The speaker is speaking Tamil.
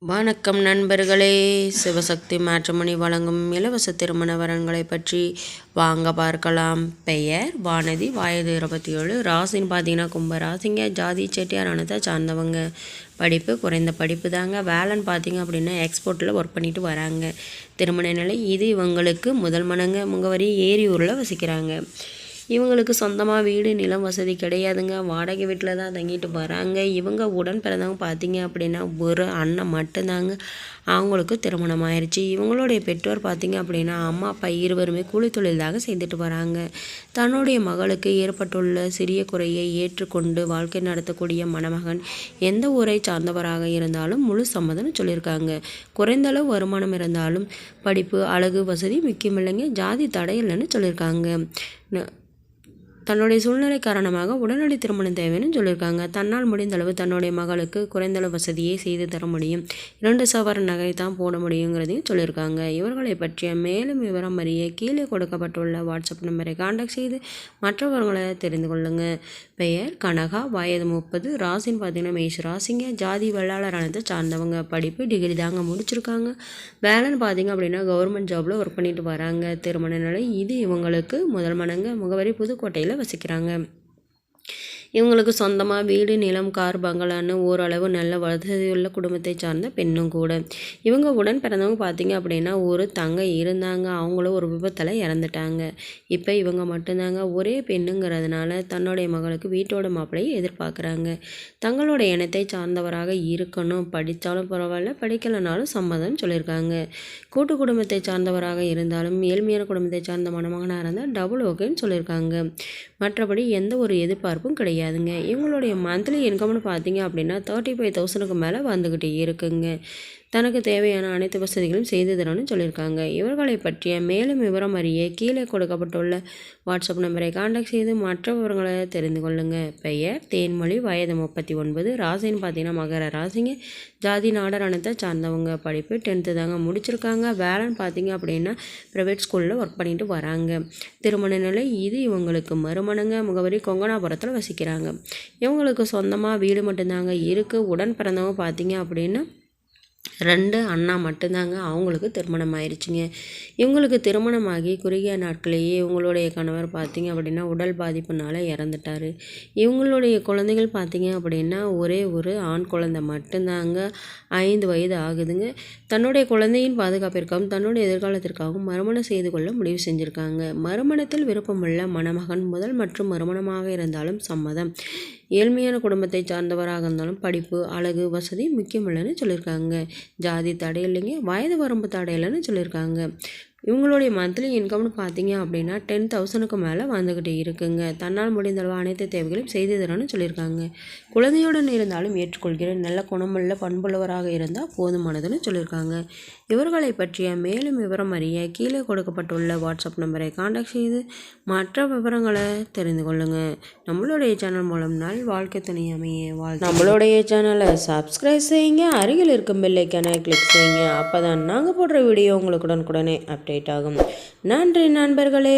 வணக்கம் நண்பர்களே, சிவசக்தி மேட்ரிமோனி வழங்கும் இலவச திருமண வரன்களை பற்றி வாங்க பார்க்கலாம். பெயர் வானதி, வயது 27, ராசின்னு பார்த்தீங்கன்னா கும்ப ராசிங்க, ஜாதி செட்டியார் அனத்தை சார்ந்தவங்க. படிப்பு குறைந்த படிப்பு தாங்க. வேலைன்னு பார்த்தீங்க அப்படின்னா எக்ஸ்போர்ட்டில் ஒர்க் பண்ணிட்டு வராங்க. திருமண நிலை இது இவங்களுக்கு முதல் மனங்க. முகவரி ஏரியூரில் வசிக்கிறாங்க. இவங்களுக்கு சொந்தமாக வீடு நிலம் வசதி கிடையாதுங்க. வாடகை வீட்டில் தான் தங்கிட்டு வராங்க. இவங்க உடன் பிறந்தவங்க பார்த்தீங்க அப்படின்னா ஒரு அண்ணன் மட்டும்தாங்க. அவங்களுக்கு திருமணம் ஆயிடுச்சு. இவங்களுடைய பெற்றோர் பார்த்தீங்க அப்படின்னா அம்மா அப்பா இருவருமே கூலி தொழில் தாங்க செய்துட்டு வராங்க. தன்னுடைய மகளுக்கு ஏற்பட்டுள்ள சிறிய குறையை ஏற்றுக்கொண்டு வாழ்க்கை நடத்தக்கூடிய மணமகன் எந்த ஊரை சார்ந்தவராக இருந்தாலும் முழு சம்மதம்னு சொல்லியிருக்காங்க. குறைந்தளவு வருமானம் இருந்தாலும் படிப்பு அழகு வசதி முக்கியமில்லைங்க. ஜாதி தடை இல்லைன்னு சொல்லியிருக்காங்க. தன்னுடைய சூழ்நிலை காரணமாக உடனடி திருமணம் தேவைன்னு சொல்லியிருக்காங்க. தன்னால் முடிந்தளவு தன்னுடைய மகளுக்கு குறைந்தளவு வசதியை செய்து தர முடியும். 2 சவரன் நகை தான் போட முடியுங்கிறதையும் சொல்லியிருக்காங்க. இவர்களை பற்றிய மேலும் விவரம் அறிய கீழே கொடுக்கப்பட்டுள்ள வாட்ஸ்அப் நம்பரை காண்டாக்ட் செய்து மற்றவர்களை தெரிந்து கொள்ளுங்க. பெயர் கனகா, வயது 30, ராசின்னு பார்த்தீங்கன்னா மேஷ ராசிங்க, ஜாதி வெள்ளாளர் அனத்தை சார்ந்தவங்க. படிப்பு டிகிரி தாங்க முடிச்சிருக்காங்க. வேலைன்னு பார்த்தீங்க அப்படின்னா கவர்மெண்ட் ஜாபில் ஒர்க் பண்ணிட்டு வராங்க. திருமண நிலை இது இவங்களுக்கு முதல் மனங்க. முகவரி புதுக்கோட்டையில் வசிக்கிறாங்க. இவங்களுக்கு சொந்தமாக வீடு நிலம் கார் பங்களான்னு ஓரளவு நல்ல வசதியுள்ள குடும்பத்தை சார்ந்த பெண்ணும் கூட. இவங்க உடன் பிறந்தவங்க பார்த்தீங்க அப்படின்னா ஒரு தங்க இருந்தாங்க. அவங்களும் ஒரு விபத்தில் இறந்துட்டாங்க. இப்போ இவங்க மட்டும்தாங்க. ஒரே பெண்ணுங்கிறதுனால தன்னுடைய மகளுக்கு வீட்டோட மாப்பிள்ளையை எதிர்பார்க்குறாங்க. தங்களோட இனத்தை சார்ந்தவராக இருக்கணும். படித்தாலும் பரவாயில்ல, படிக்கலைனாலும் சம்மதம்னு சொல்லியிருக்காங்க. கூட்டு குடும்பத்தை சார்ந்தவராக இருந்தாலும் ஏழ்மையான குடும்பத்தை சார்ந்த மணமகனாக இருந்தால் டபுள் ஓகேன்னு சொல்லியிருக்காங்க. மற்றபடி எந்த ஒரு எதிர்பார்ப்பும் கிடையாதுங்க. இவங்களுடைய மந்த்லி இன்கம்னு பார்த்தீங்க அப்படின்னா 35,000க்கு மேலே வந்துக்கிட்டே இருக்குங்க. தனக்கு தேவையான அனைத்து வசதிகளும் செய்து தரணும்னு சொல்லியிருக்காங்க. இவர்களை பற்றிய மேலும் விவரம் அறிய கீழே கொடுக்கப்பட்டுள்ள வாட்ஸ்அப் நம்பரை காண்டாக்ட் செய்து மற்ற விவரங்களை தெரிந்து கொள்ளுங்க. பெயர் தேன்மொழி, வயது 39, ராசின்னு பார்த்தீங்கன்னா மகர ராசிங்க, ஜாதி நாடர் அனத்தை சார்ந்தவங்க. படிப்பு 10th தாங்க முடிச்சிருக்காங்க. வேலைன்னு பார்த்தீங்க அப்படின்னா ப்ரைவேட் ஸ்கூலில் ஒர்க் பண்ணிட்டு வராங்க. திருமண நிலை இது இவங்களுக்கு மறுமணங்க. முகவரி கொங்கனாபுரத்தில் வசிக்கிறாங்க. இவங்களுக்கு சொந்தமாக வீடு மட்டும்தாங்க இருக்குது. உடன் பிறந்தவங்க பார்த்தீங்க அப்படின்னா 2 அண்ணா மட்டும்தாங்க. அவங்களுக்கு திருமணம் ஆயிடுச்சுங்க. இவங்களுக்கு திருமணமாகி குறுகிய நாட்களையே இவங்களுடைய கணவர் பார்த்தீங்க அப்படின்னா உடல் பாதிப்புனால இறந்துட்டார். இவங்களுடைய குழந்தைகள் பார்த்தீங்க அப்படின்னா ஒரே ஒரு ஆண் குழந்தை மட்டும்தாங்க. 5 வயது ஆகுதுங்க. தன்னுடைய குழந்தையின் பாதுகாப்பிற்காகவும் தன்னுடைய எதிர்காலத்திற்காகவும் மறுமணம் செய்து கொள்ள முடிவு செஞ்சுருக்காங்க. மறுமணத்தில் விருப்பமுள்ள மணமகன் முதல் மற்றும் மறுமணமாக இருந்தாலும் சம்மதம். ஏழ்மையான குடும்பத்தை சார்ந்தவராக இருந்தாலும் படிப்பு அழகு வசதி முக்கியமில்லைன்னு சொல்லியிருக்காங்க. ஜாதி தடை இல்லைங்க. வயது வரம்பு தடை இல்லைன்னு சொல்லியிருக்காங்க. இவங்களுடைய மந்த்லி இன்கம்னு பார்த்தீங்க அப்படின்னா 10,000க்கு மேலே வந்துக்கிட்டு இருக்குங்க. தன்னால் முடிந்தளவு அனைத்து தேவைகளையும் செய்து தரணும்னு சொல்லியிருக்காங்க. குழந்தையுடன் இருந்தாலும் ஏற்றுக்கொள்கிறேன். நல்ல குணமுள்ள பண்புள்ளவராக இருந்தால் போதுமானதுன்னு சொல்லியிருக்காங்க. இவர்களை பற்றிய மேலும் விவரம் அறிய கீழே கொடுக்கப்பட்டுள்ள வாட்ஸ்அப் நம்பரை காண்டாக்ட் செய்து மற்ற விவரங்களை தெரிந்து கொள்ளுங்கள். நம்மளுடைய சேனல் மூலம் நாள் வாழ்க்கை துணை அமைய நம்மளுடைய சேனலை சப்ஸ்கிரைப் செய்யுங்க. அருகில் இருக்கும் பெல் ஐக்கானை கிளிக் செய்யுங்க. அப்போ தான் நாங்கள் போடுற வீடியோ உங்களுக்கு உடனுக்குடனே அப்டேட் ஆகும். நன்றி நண்பர்களே.